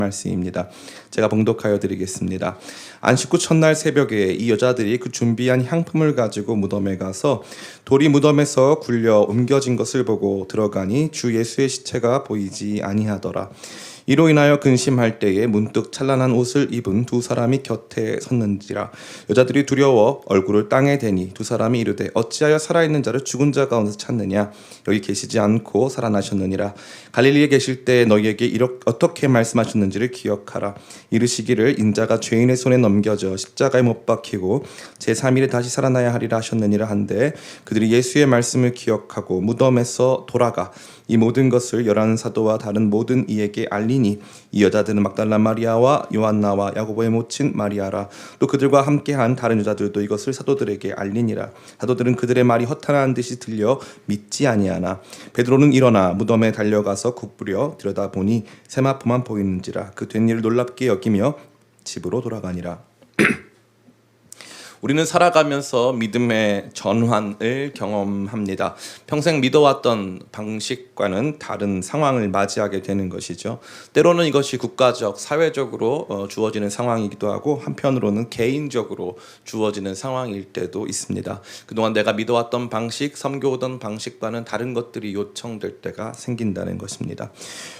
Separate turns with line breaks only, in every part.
말씀입니다. 제가 봉독하여 드리겠습니다. 안식 후 첫날 새벽에 이 여자들이 그 준비한 향품을 가지고 무덤에 가서 돌이 무덤에서 굴려 옮겨진 것을 보고 들어가니 주 예수의 시체가 보이지 아니하더라. 이로 인하여 근심할 때에 문득 찬란한 옷을 입은 두 사람이 곁에 섰는지라. 여자들이 두려워 얼굴을 땅에 대니 두 사람이 이르되 어찌하여 살아있는 자를 죽은 자 가운데서 찾느냐. 여기 계시지 않고 살아나셨느니라. 갈릴리에 계실 때 너희에게 어떻게 말씀하셨는지를 기억하라. 이르시기를 인자가 죄인의 손에 넘겨져 십자가에 못 박히고 제3일에 다시 살아나야 하리라 하셨느니라 한데, 그들이 예수의 말씀을 기억하고 무덤에서 돌아가 이 모든 것을 열한 사도와 다른 모든 이에게 알리니, 이 여자들은 막달라 마리아와 요한나와 야고보의 모친 마리아라. 또 그들과 함께한 다른 여자들도 이것을 사도들에게 알리니라. 사도들은 그들의 말이 허탄한 듯이 들려 믿지 아니하나 베드로는 일어나 무덤에 달려가서 굽부려 들여다보니 세마포만 보이는지라. 그 된 일을 놀랍게 여기며 집으로 돌아가니라. 우리는 살아가면서 믿음의 전환을 경험합니다. 평생 믿어왔던 방식과는 다른 상황을 맞이하게 되는 것이죠. 때로는 이것이 국가적, 사회적으로 주어지는 상황이기도 하고, 한편으로는 개인적으로 주어지는 상황일 때도 있습니다. 그동안 내가 믿어왔던 방식, 섬겨오던 방식과는 다른 것들이 요청될 때가 생긴다는 것입니다.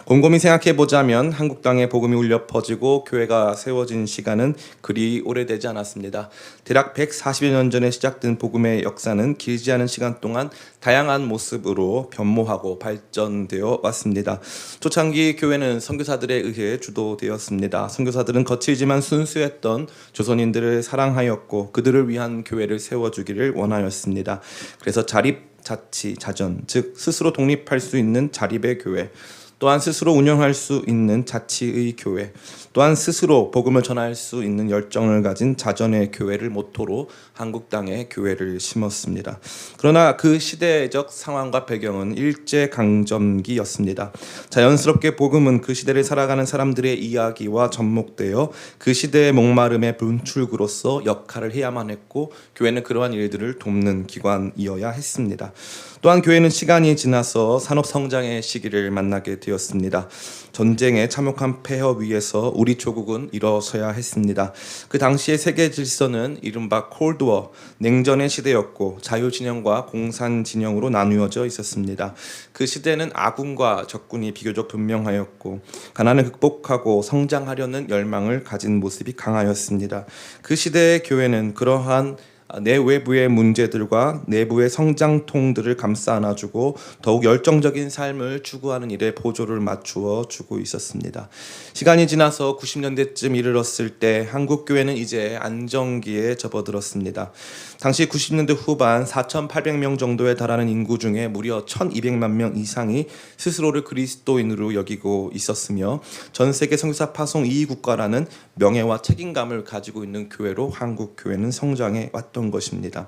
곰곰이 생각해보자면 한국 땅에 복음이 울려 퍼지고 교회가 세워진 시간은 그리 오래되지 않았습니다. 대략 140여 년 전에 시작된 복음의 역사는 길지 않은 시간 동안 다양한 모습으로 변모하고 발전되어 왔습니다. 초창기 교회는 선교사들에 의해 주도되었습니다. 선교사들은 거칠지만 순수했던 조선인들을 사랑하였고 그들을 위한 교회를 세워주기를 원하였습니다. 그래서 자립자치자전, 즉 스스로 독립할 수 있는 자립의 교회, 또한 스스로 운영할 수 있는 자치의 교회, 또한 스스로 복음을 전할 수 있는 열정을 가진 자전의 교회를 모토로 한국 땅에 교회를 심었습니다. 그러나 그 시대적 상황과 배경은 일제강점기였습니다. 자연스럽게 복음은 그 시대를 살아가는 사람들의 이야기와 접목되어 그 시대의 목마름의 분출구로서 역할을 해야만 했고, 교회는 그러한 일들을 돕는 기관이어야 했습니다. 또한 교회는 시간이 지나서 산업성장의 시기를 만나게 되었습니다. 전쟁의 참혹한 폐허 위에서 우리 조국은 일어서야 했습니다. 그 당시의 세계 질서는 이른바 콜드워, 냉전의 시대였고 자유진영과 공산진영으로 나누어져 있었습니다. 그 시대는 아군과 적군이 비교적 분명하였고 가난을 극복하고 성장하려는 열망을 가진 모습이 강하였습니다. 그 시대의 교회는 그러한 내외부의 문제들과 내부의 성장통들을 감싸 안아주고 더욱 열정적인 삶을 추구하는 일에 보조를 맞추어 주고 있었습니다. 시간이 지나서 90년대쯤 이르렀을 때 한국 교회는 이제 안정기에 접어들었습니다. 당시 90년대 후반 4,800명 정도에 달하는 인구 중에 무려 1,200만 명 이상이 스스로를 그리스도인으로 여기고 있었으며 전 세계 선교사 파송 2위 국가라는 명예와 책임감을 가지고 있는 교회로 한국 교회는 성장해 왔던 것입니다.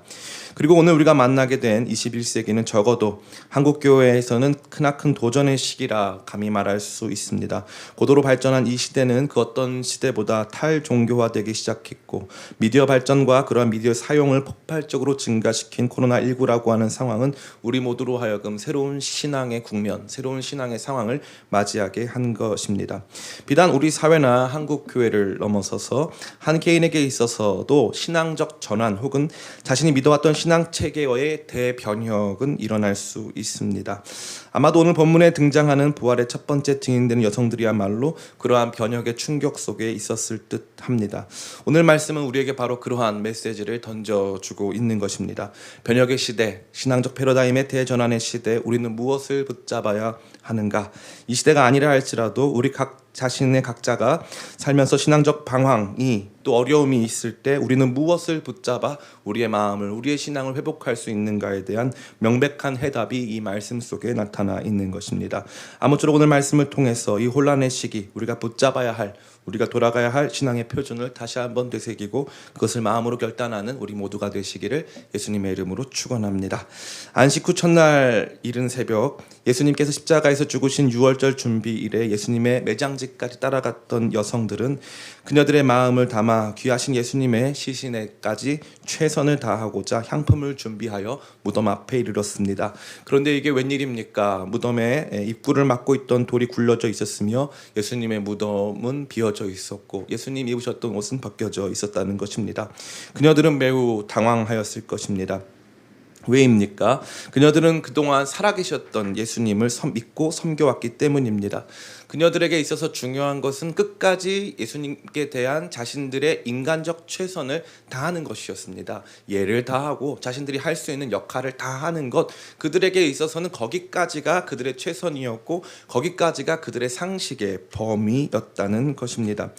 그리고 오늘 우리가 만나게 된 21세기는 적어도 한국 교회에서는 크나큰 도전의 시기라 감히 말할 수 있습니다. 고도로 발전한 이 시대는 그 어떤 시대보다 탈종교화되기 시작했고, 미디어 발전과 그러한 미디어 사용을 폭발적으로 증가시킨 코로나19라고 하는 상황은 우리 모두로 하여금 새로운 신앙의 국면, 새로운 신앙의 상황을 맞이하게 한 것입니다. 비단 우리 사회나 한국 교회를 넘어서서 한 개인에게 있어서도 신앙적 전환 혹은 자신이 믿어왔던 신앙 체계의 대변혁은 일어날 수 있습니다. 아마도 오늘 본문에 등장하는 부활의 첫 번째 증인되는 여성들이야말로 그러한 변혁의 충격 속에 있었을 듯 합니다. 오늘 말씀은 우리에게 바로 그러한 메시지를 던져주고 있는 것입니다. 변혁의 시대, 신앙적 패러다임의 대전환의 시대, 우리는 무엇을 붙잡아야 하는가? 이 시대가 아니라 할지라도 우리 자신의 각자가 살면서 신앙적 방황이 또 어려움이 있을 때 우리는 무엇을 붙잡아 우리의 마음을, 우리의 신앙을 회복할 수 있는가에 대한 명백한 해답이 이 말씀 속에 나타나 있는 것입니다. 아무쪼록 오늘 말씀을 통해서 이 혼란의 시기, 우리가 붙잡아야 할, 우리가 돌아가야 할 신앙의 표준을 다시 한번 되새기고 그것을 마음으로 결단하는 우리 모두가 되시기를 예수님의 이름으로 축원합니다. 안식 후 첫날 이른 새벽, 예수님께서 십자가에서 죽으신 유월절 준비일에 예수님의 매장지까지 따라갔던 여성들은 그녀들의 마음을 담아 귀하신 예수님의 시신에까지 최선을 다하고자 향품을 준비하여 무덤 앞에 이르렀습니다. 그런데 이게 웬일입니까? 돌과 무덤의 입구를 막고 있던 돌이 굴러져 있었으며 예수님의 무덤은 비어져 있었고 예수님 입으셨던 옷은 벗겨져 있었다는 것입니다. 그녀들은 매우 당황하였을 것입니다. 왜입니까? 그녀들은 그동안 살아계셨던 예수님을 믿고 섬겨왔기 때문입니다. 그녀들에게 있어서 중요한 것은 끝까지 예수님께 대한 자신들의 인간적 최선을 다하는 것이었습니다. 예를 다하고 자신들이 할 수 있는 역할을 다하는 것, 그들에게 있어서는 거기까지가 그들의 최선이었고 거기까지가 그들의 상식의 범위였다는 것입니다.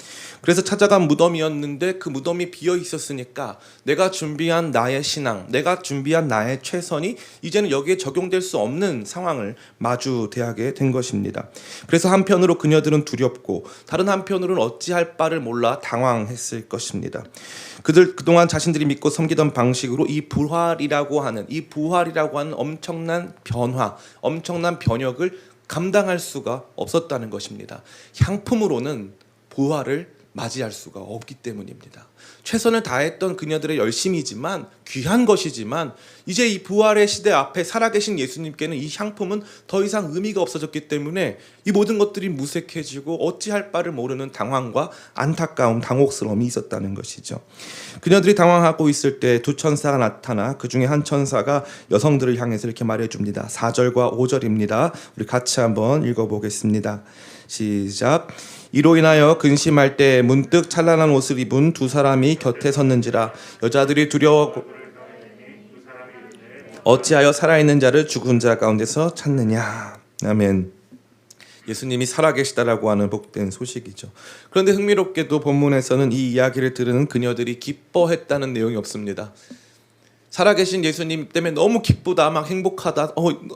그래서 찾아간 무덤이었는데 그 무덤이 비어 있었으니까 내가 준비한 나의 신앙, 내가 준비한 나의 최선이 이제는 여기에 적용될 수 없는 상황을 마주대하게 된 것입니다. 그래서 한편으로 그녀들은 두렵고 다른 한편으로는 어찌할 바를 몰라 당황했을 것입니다. 그들 그동안 자신들이 믿고 섬기던 방식으로 이 부활이라고 하는 엄청난 변화, 엄청난 변혁을 감당할 수가 없었다는 것입니다. 향품으로는 부활을 맞이할 수가 없기 때문입니다. 최선을 다했던 그녀들의 열심이지만 귀한 것이지만 이제 이 부활의 시대 앞에 살아계신 예수님께는 이 향품은 더 이상 의미가 없어졌기 때문에 이 모든 것들이 무색해지고 어찌할 바를 모르는 당황과 안타까움, 당혹스러움이 있었다는 것이죠. 그녀들이 당황하고 있을 때 두 천사가 나타나 그 중에 한 천사가 여성들을 향해서 이렇게 말해줍니다. 4절과 5절입니다. 우리 같이 한번 읽어보겠습니다. 시작. 이로 인하여 근심할 때 문득 찬란한 옷을 입은 두 사람이 곁에 섰는지라. 여자들이 두려워 어찌하여 살아있는 자를 죽은 자 가운데서 찾느냐. 아멘. 예수님이 살아계시다라고 하는 복된 소식이죠. 그런데 흥미롭게도 본문에서는 이 이야기를 들은 그녀들이 기뻐했다는 내용이 없습니다. 살아계신 예수님 때문에 너무 기쁘다, 막 행복하다,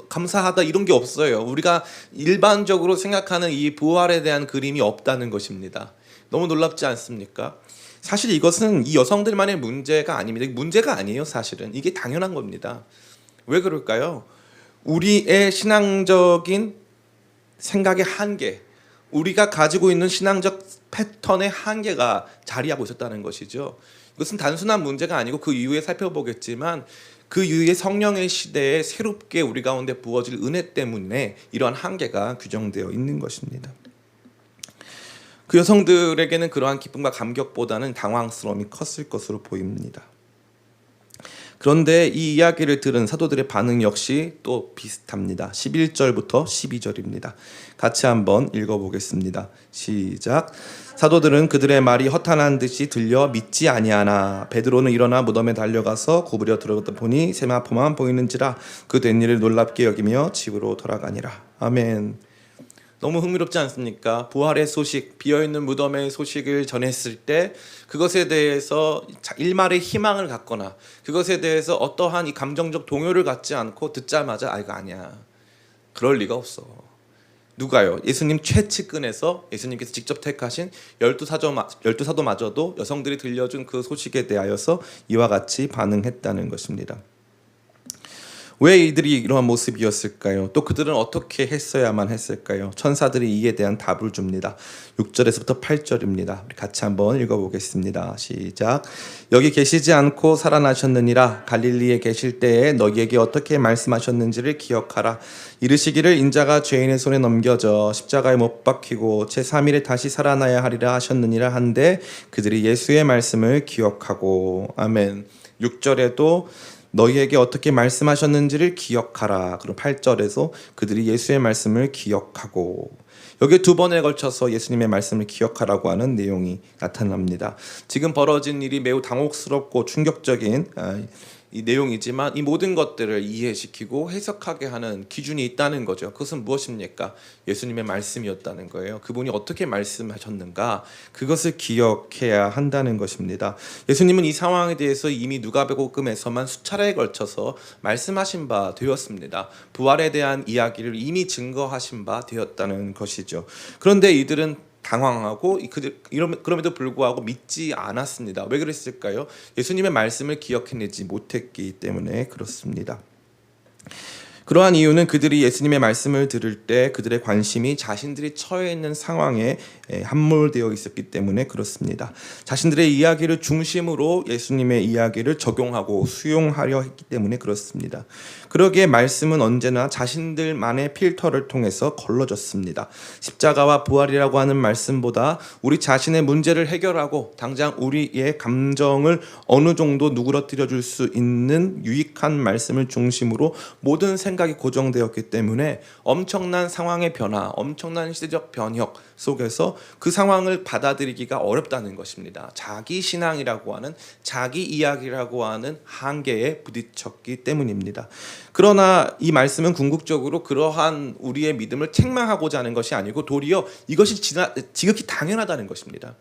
감사하다 이런 게 없어요. 우리가 일반적으로 생각하는 이 부활에 대한 그림이 없다는 것입니다. 너무 놀랍지 않습니까? 사실 이것은 이 여성들만의 문제가 아닙니다. 문제가 아니에요. 사실은 이게 당연한 겁니다. 왜 그럴까요? 우리의 신앙적인 생각의 한계, 우리가 가지고 있는 신앙적 패턴의 한계가 자리하고 있었다는 것이죠. 이것은 단순한 문제가 아니고 그 이후에 살펴보겠지만 그 이후에 성령의 시대에 새롭게 우리 가운데 부어질 은혜 때문에 이러한 한계가 규정되어 있는 것입니다. 그 여성들에게는 그러한 기쁨과 감격보다는 당황스러움이 컸을 것으로 보입니다. 그런데 이 이야기를 들은 사도들의 반응 역시 또 비슷합니다. 11절부터 12절입니다. 같이 한번 읽어보겠습니다. 시작. 사도들은 그들의 말이 허탄한 듯이 들려 믿지 아니하나 베드로는 일어나 무덤에 달려가서 구부려 들어갔다 보니 세마포만 보이는지라 그 된 일을 놀랍게 여기며 집으로 돌아가니라. 아멘. 너무 흥미롭지 않습니까? 부활의 소식, 비어있는 무덤의 소식을 전했을 때 그것에 대해서 일말의 희망을 갖거나 그것에 대해서 어떠한 이 감정적 동요를 갖지 않고 듣자마자 이거 아니야. 그럴 리가 없어. 누가요? 예수님 최측근에서 예수님께서 직접 택하신 12사도마저도 여성들이 들려준 그 소식에 대하여서 이와 같이 반응했다는 것입니다. 왜 이들이 이러한 모습이었을까요? 또 그들은 어떻게 했어야만 했을까요? 천사들이 이에 대한 답을 줍니다. 6절에서부터 8절입니다. 우리 같이 한번 읽어보겠습니다. 시작. 여기 계시지 않고 살아나셨느니라. 갈릴리에 계실 때에 너희에게 어떻게 말씀하셨는지를 기억하라. 이르시기를 인자가 죄인의 손에 넘겨져 십자가에 못 박히고 제3일에 다시 살아나야 하리라 하셨느니라 한데 그들이 예수의 말씀을 기억하고. 아멘. 6절에도 너희에게 어떻게 말씀하셨는지를 기억하라. 그리고 8절에서 그들이 예수의 말씀을 기억하고. 여기 두 번에 걸쳐서 예수님의 말씀을 기억하라고 하는 내용이 나타납니다. 지금 벌어진 일이 매우 당혹스럽고 충격적인 이 내용이지만 이 모든 것들을 이해시키고 해석하게 하는 기준이 있다는 거죠. 그것은 무엇입니까? 예수님의 말씀이었다는 거예요. 그분이 어떻게 말씀하셨는가? 그것을 기억해야 한다는 것입니다. 예수님은 이 상황에 대해서 이미 누가복음에서만 수차례에 걸쳐서 말씀하신 바 되었습니다. 부활에 대한 이야기를 이미 증거하신 바 되었다는 것이죠. 그런데 이들은 당황하고 그럼에도 불구하고 믿지 않았습니다. 왜 그랬을까요? 예수님의 말씀을 기억해내지 못했기 때문에 그렇습니다. 그러한 이유는 그들이 예수님의 말씀을 들을 때 그들의 관심이 자신들이 처해 있는 상황에 함몰되어 있었기 때문에 그렇습니다. 자신들의 이야기를 중심으로 예수님의 이야기를 적용하고 수용하려 했기 때문에 그렇습니다. 그러기에 말씀은 언제나 자신들만의 필터를 통해서 걸러졌습니다. 십자가와 부활이라고 하는 말씀보다 우리 자신의 문제를 해결하고 당장 우리의 감정을 어느 정도 누그러뜨려 줄 수 있는 유익한 말씀을 중심으로 모든 생각이 고정되었기 때문에 엄청난 상황의 변화, 엄청난 시대적 변혁 속에서 그 상황을 받아들이기가 어렵다는 것입니다. 자기 신앙이라고 하는, 자기 이야기라고 하는 한계에 부딪혔기 때문입니다. 그러나 이 말씀은 궁극적으로 그러한 우리의 믿음을 책망하고자 하는 것이 아니고 도리어 이것이 지극히 당연하다는 것입니다.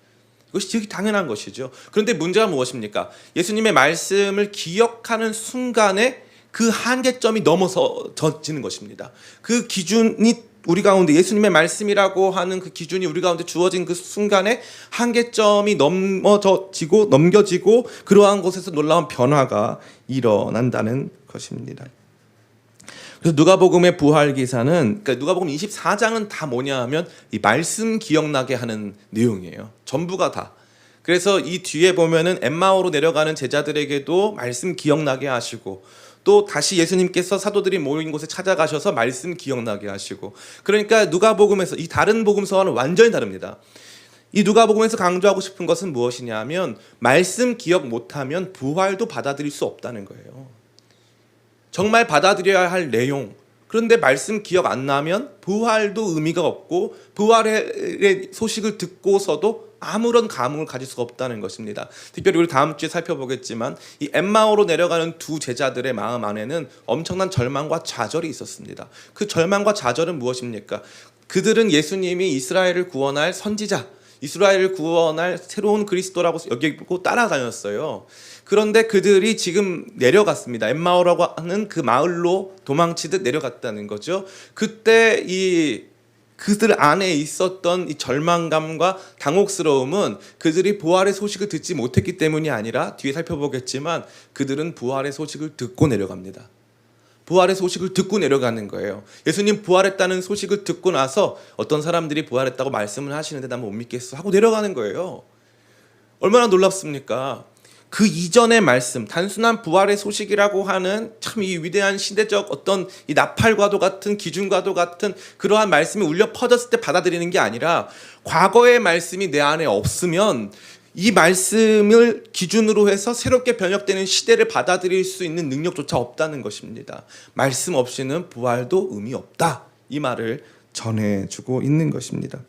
이것이 지극히 당연한 것이죠. 그런데 문제가 무엇입니까? 예수님의 말씀을 기억하는 순간에 그 한계점이 넘어서지는 것입니다. 그 기준이 우리 가운데, 예수님의 말씀이라고 하는 그 기준이 우리 가운데 주어진 그 순간에 한계점이 넘겨지고 그러한 곳에서 놀라운 변화가 일어난다는 것입니다. 그래서 누가복음의 부활 기사는, 그러니까 누가복음 24장은 다 뭐냐 하면 이 말씀 기억나게 하는 내용이에요. 전부가 다. 그래서 이 뒤에 보면은 엠마오로 내려가는 제자들에게도 말씀 기억나게 하시고, 또 다시 예수님께서 사도들이 모인 곳에 찾아가셔서 말씀 기억나게 하시고, 그러니까 누가복음에서 이 다른 복음서와는 완전히 다릅니다. 이 누가복음에서 강조하고 싶은 것은 무엇이냐 하면 말씀 기억 못하면 부활도 받아들일 수 없다는 거예요. 정말 받아들여야 할 내용, 그런데 말씀 기억 안 나면 부활도 의미가 없고 부활의 소식을 듣고서도 아무런 감흥을 가질 수가 없다는 것입니다. 특별히 우리 다음 주에 살펴보겠지만 이 엠마오로 내려가는 두 제자들의 마음 안에는 엄청난 절망과 좌절이 있었습니다. 그 절망과 좌절은 무엇입니까? 그들은 예수님이 이스라엘을 구원할 선지자, 이스라엘을 구원할 새로운 그리스도라고 여기고 따라다녔어요. 그런데 그들이 지금 내려갔습니다. 엠마오라고 하는 그 마을로 도망치듯 내려갔다는 거죠. 그때 그들 안에 있었던 이 절망감과 당혹스러움은 그들이 부활의 소식을 듣지 못했기 때문이 아니라 뒤에 살펴보겠지만 그들은 부활의 소식을 듣고 내려갑니다. 부활의 소식을 듣고 내려가는 거예요. 예수님 부활했다는 소식을 듣고 나서 어떤 사람들이 부활했다고 말씀을 하시는데 난 못 믿겠어 하고 내려가는 거예요. 얼마나 놀랍습니까? 그 이전의 말씀, 단순한 부활의 소식이라고 하는 참 이 위대한 시대적 어떤 이 나팔과도 같은 기준과도 같은 그러한 말씀이 울려 퍼졌을 때 받아들이는 게 아니라 과거의 말씀이 내 안에 없으면 이 말씀을 기준으로 해서 새롭게 변혁되는 시대를 받아들일 수 있는 능력조차 없다는 것입니다. 말씀 없이는 부활도 의미 없다. 이 말을 전해주고 있는 것입니다.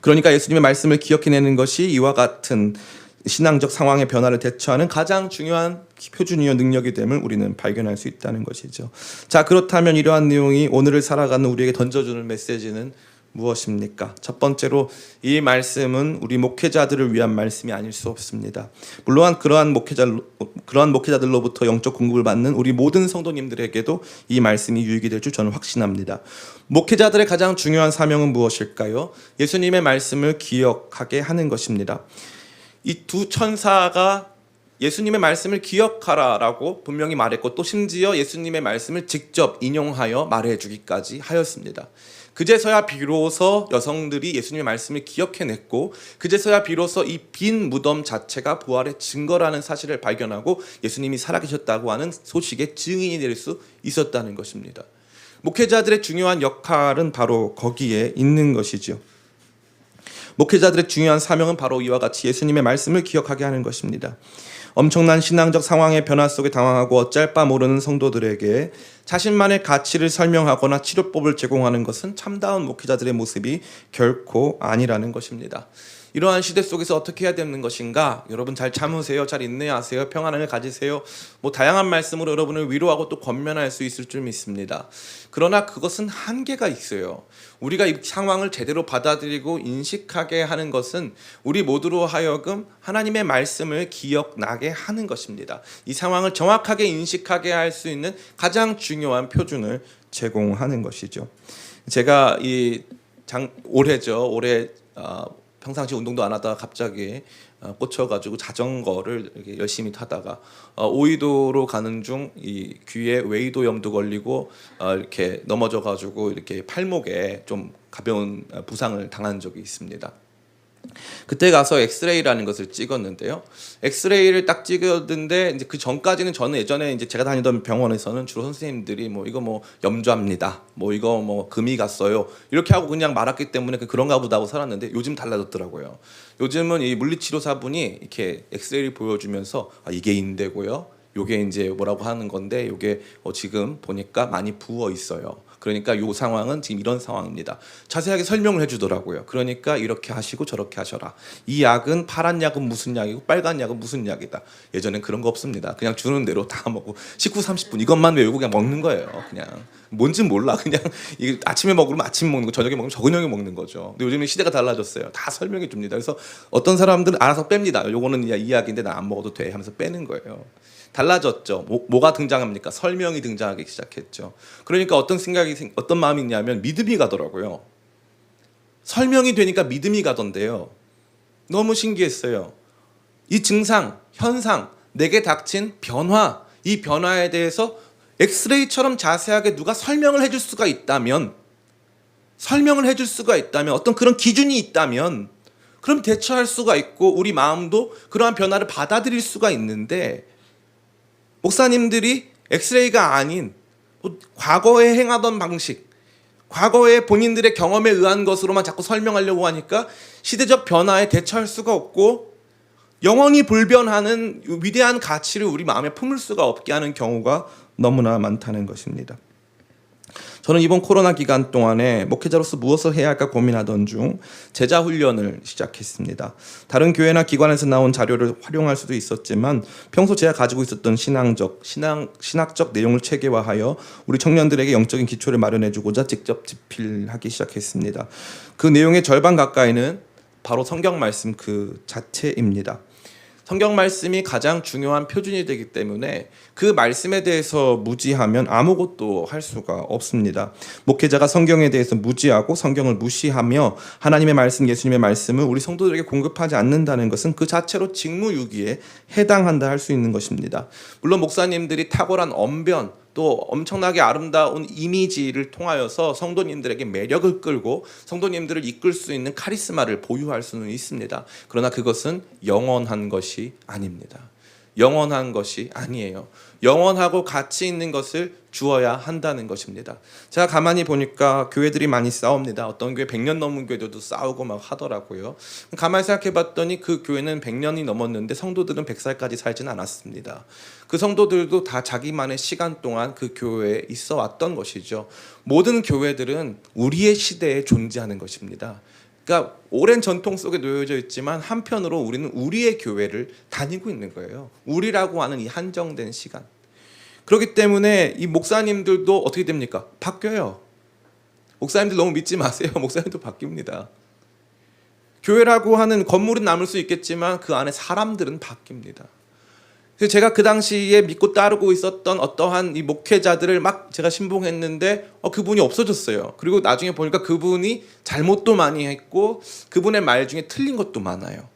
그러니까 예수님의 말씀을 기억해내는 것이 이와 같은 신앙적 상황의 변화를 대처하는 가장 중요한 표준이요 능력이 됨을 우리는 발견할 수 있다는 것이죠. 자, 그렇다면 이러한 내용이 오늘을 살아가는 우리에게 던져주는 메시지는 무엇입니까? 첫 번째로 이 말씀은 우리 목회자들을 위한 말씀이 아닐 수 없습니다. 물론 그러한 목회자들로부터 영적 공급을 받는 우리 모든 성도님들에게도 이 말씀이 유익이 될 줄 저는 확신합니다. 목회자들의 가장 중요한 사명은 무엇일까요? 예수님의 말씀을 기억하게 하는 것입니다. 이 두 천사가 예수님의 말씀을 기억하라라고 분명히 말했고 또 심지어 예수님의 말씀을 직접 인용하여 말해주기까지 하였습니다. 그제서야 비로소 여성들이 예수님의 말씀을 기억해냈고 그제서야 비로소 이 빈 무덤 자체가 부활의 증거라는 사실을 발견하고 예수님이 살아계셨다고 하는 소식의 증인이 될 수 있었다는 것입니다. 목회자들의 중요한 역할은 바로 거기에 있는 것이죠. 목회자들의 중요한 사명은 바로 이와 같이 예수님의 말씀을 기억하게 하는 것입니다. 엄청난 신앙적 상황의 변화 속에 당황하고 어쩔 바 모르는 성도들에게 자신만의 가치를 설명하거나 치료법을 제공하는 것은 참다운 목회자들의 모습이 결코 아니라는 것입니다. 이러한 시대 속에서 어떻게 해야 되는 것인가? 여러분 잘 참으세요. 잘 인내하세요. 평안을 가지세요. 다양한 말씀으로 여러분을 위로하고 또 권면할 수 있을 줄 믿습니다. 그러나 그것은 한계가 있어요. 우리가 이 상황을 제대로 받아들이고 인식하게 하는 것은 우리 모두로 하여금 하나님의 말씀을 기억나게 하는 것입니다. 이 상황을 정확하게 인식하게 할 수 있는 가장 중요한 표준을 제공하는 것이죠. 제가 올해 평상시 운동도 안 하다가 갑자기 꽂혀가지고 자전거를 이렇게 열심히 타다가 오이도로 가는 중 이 귀에 웨이도염도 걸리고 이렇게 넘어져가지고 이렇게 팔목에 좀 가벼운 부상을 당한 적이 있습니다. 그때 가서 엑스레이라는 것을 찍었는데요. 엑스레이를 딱 찍었는데 이제 그 전까지는 저는 예전에 이제 제가 다니던 병원에서는 주로 선생님들이 뭐 이거 뭐 염좌입니다. 뭐 이거 뭐 금이 갔어요. 이렇게 하고 그냥 말았기 때문에 그런가 보다 하고 살았는데 요즘 달라졌더라고요. 요즘은 이 물리치료사분이 이렇게 엑스레이를 보여주면서 이게 인대고요. 요게 이제 뭐라고 하는 건데 요게 지금 보니까 많이 부어 있어요. 그러니까 요 상황은 지금 이런 상황입니다. 자세하게 설명을 해주더라고요. 그러니까 이렇게 하시고 저렇게 하셔라. 이 약은 파란 약은 무슨 약이고 빨간 약은 무슨 약이다. 예전엔 그런 거 없습니다. 그냥 주는 대로 다 먹고 19, 30분 이것만 외우고 그냥 먹는 거예요. 그냥 뭔진 몰라. 그냥 이게 아침에 먹으면 아침 먹는 거, 저녁에 먹으면 저녁에 먹는 거죠. 근데 요즘은 시대가 달라졌어요. 다 설명해 줍니다. 그래서 어떤 사람들은 알아서 뺍니다. 요거는 이 약인데 난 안 먹어도 돼 하면서 빼는 거예요. 달라졌죠. 뭐가 등장합니까? 설명이 등장하기 시작했죠. 그러니까 어떤 마음이 있냐면 믿음이 가더라고요. 설명이 되니까 믿음이 가던데요. 너무 신기했어요. 이 증상, 현상, 내게 닥친 변화, 이 변화에 대해서 엑스레이처럼 자세하게 누가 설명을 해줄 수가 있다면, 어떤 그런 기준이 있다면, 그럼 대처할 수가 있고 우리 마음도 그러한 변화를 받아들일 수가 있는데, 목사님들이 엑스레이가 아닌 과거에 행하던 방식, 과거의 본인들의 경험에 의한 것으로만 자꾸 설명하려고 하니까 시대적 변화에 대처할 수가 없고 영원히 불변하는 위대한 가치를 우리 마음에 품을 수가 없게 하는 경우가 너무나 많다는 것입니다. 저는 이번 코로나 기간 동안에 목회자로서 무엇을 해야 할까 고민하던 중 제자 훈련을 시작했습니다. 다른 교회나 기관에서 나온 자료를 활용할 수도 있었지만 평소 제가 가지고 있었던 신학적 내용을 체계화하여 우리 청년들에게 영적인 기초를 마련해주고자 직접 집필하기 시작했습니다. 그 내용의 절반 가까이는 바로 성경 말씀 그 자체입니다. 성경 말씀이 가장 중요한 표준이 되기 때문에 그 말씀에 대해서 무지하면 아무것도 할 수가 없습니다. 목회자가 성경에 대해서 무지하고 성경을 무시하며 하나님의 말씀, 예수님의 말씀을 우리 성도들에게 공급하지 않는다는 것은 그 자체로 직무유기에 해당한다 할 수 있는 것입니다. 물론 목사님들이 탁월한 언변, 또 엄청나게 아름다운 이미지를 통하여서 성도님들에게 매력을 끌고 성도님들을 이끌 수 있는 카리스마를 보유할 수는 있습니다. 그러나 그것은 영원한 것이 아닙니다. 영원한 것이 아니에요. 영원하고 가치 있는 것을 주어야 한다는 것입니다. 제가 가만히 보니까 교회들이 많이 싸웁니다. 어떤 교회 100년 넘은 교회들도 싸우고 막 하더라고요. 가만히 생각해 봤더니 그 교회는 100년이 넘었는데 성도들은 100살까지 살지는 않았습니다. 그 성도들도 다 자기만의 시간 동안 그 교회에 있어 왔던 것이죠. 모든 교회들은 우리의 시대에 존재하는 것입니다. 그러니까 오랜 전통 속에 놓여져 있지만 한편으로 우리는 우리의 교회를 다니고 있는 거예요. 우리라고 하는 이 한정된 시간. 그렇기 때문에 이 목사님들도 어떻게 됩니까? 바뀌어요. 목사님들 너무 믿지 마세요. 목사님도 바뀝니다. 교회라고 하는 건물은 남을 수 있겠지만 그 안에 사람들은 바뀝니다. 그래서 제가 그 당시에 믿고 따르고 있었던 어떠한 이 목회자들을 막 제가 신봉했는데 그분이 없어졌어요. 그리고 나중에 보니까 그분이 잘못도 많이 했고 그분의 말 중에 틀린 것도 많아요.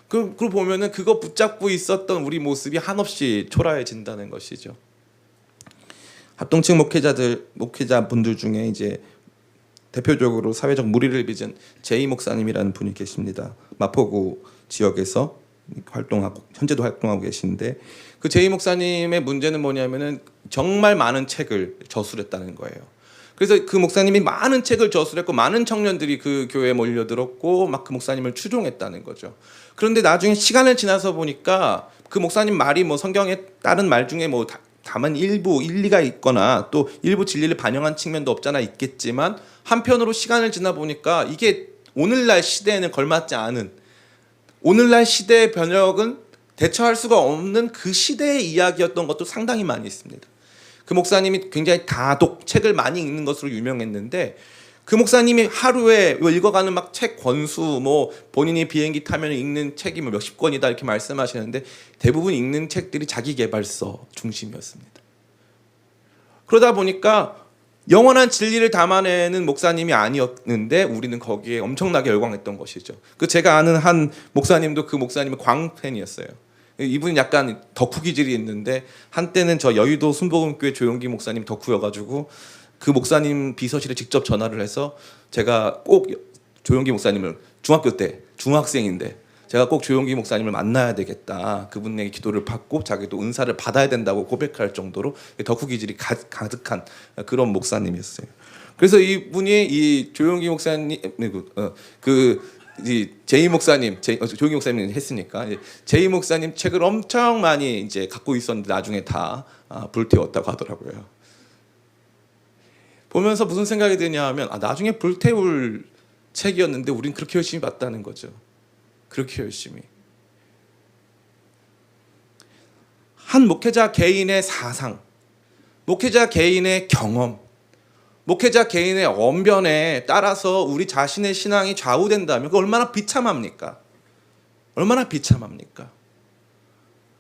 그걸 보면은 그거 붙잡고 있었던 우리 모습이 한없이 초라해진다는 것이죠. 합동층 목회자분들 중에 이제 대표적으로 사회적 물의를 빚은 제이 목사님이라는 분이 계십니다. 마포구 지역에서 현재도 활동하고 계신데 그 제이 목사님의 문제는 뭐냐면은 정말 많은 책을 저술했다는 거예요. 그래서 그 목사님이 많은 책을 저술했고 많은 청년들이 그 교회에 몰려들었고 막 그 목사님을 추종했다는 거죠. 그런데 나중에 시간을 지나서 보니까 그 목사님 말이 뭐 성경에 따른 말 중에 뭐 다만 일부 일리가 있거나 또 일부 진리를 반영한 측면도 없잖아 있겠지만 한편으로 시간을 지나 보니까 이게 오늘날 시대에는 걸맞지 않은, 오늘날 시대의 변혁은 대처할 수가 없는 그 시대의 이야기였던 것도 상당히 많이 있습니다. 그 목사님이 굉장히 다독, 책을 많이 읽는 것으로 유명했는데 그 목사님이 하루에 읽어가는 막 책 권수, 뭐 본인이 비행기 타면 읽는 책이 뭐 몇십 권이다 이렇게 말씀하시는데 대부분 읽는 책들이 자기계발서 중심이었습니다. 그러다 보니까 영원한 진리를 담아내는 목사님이 아니었는데 우리는 거기에 엄청나게 열광했던 것이죠. 그 제가 아는 한 목사님도 그 목사님의 광팬이었어요. 이분이 약간 덕후 기질이 있는데 한때는 저 여의도 순복음교회 조용기 목사님 덕후여가지고 그 목사님 비서실에 직접 전화를 해서 제가 꼭 조용기 목사님을 중학교 때 중학생인데 제가 꼭 조용기 목사님을 만나야 되겠다. 그분에게 기도를 받고 자기도 은사를 받아야 된다고 고백할 정도로 덕후 기질이 가득한 그런 목사님이었어요. 그래서 이분이 이 조용기 목사님 이 제이 목사님, 조용기 목사님이 했으니까 제이 목사님 책을 엄청 많이 이제 갖고 있었는데 나중에 다 불태웠다고 하더라고요. 보면서 무슨 생각이 드냐면 나중에 불태울 책이었는데 우린 그렇게 열심히 봤다는 거죠. 그렇게 열심히. 한 목회자 개인의 사상, 목회자 개인의 경험, 목회자 개인의 언변에 따라서 우리 자신의 신앙이 좌우된다면 그 얼마나 비참합니까? 얼마나 비참합니까?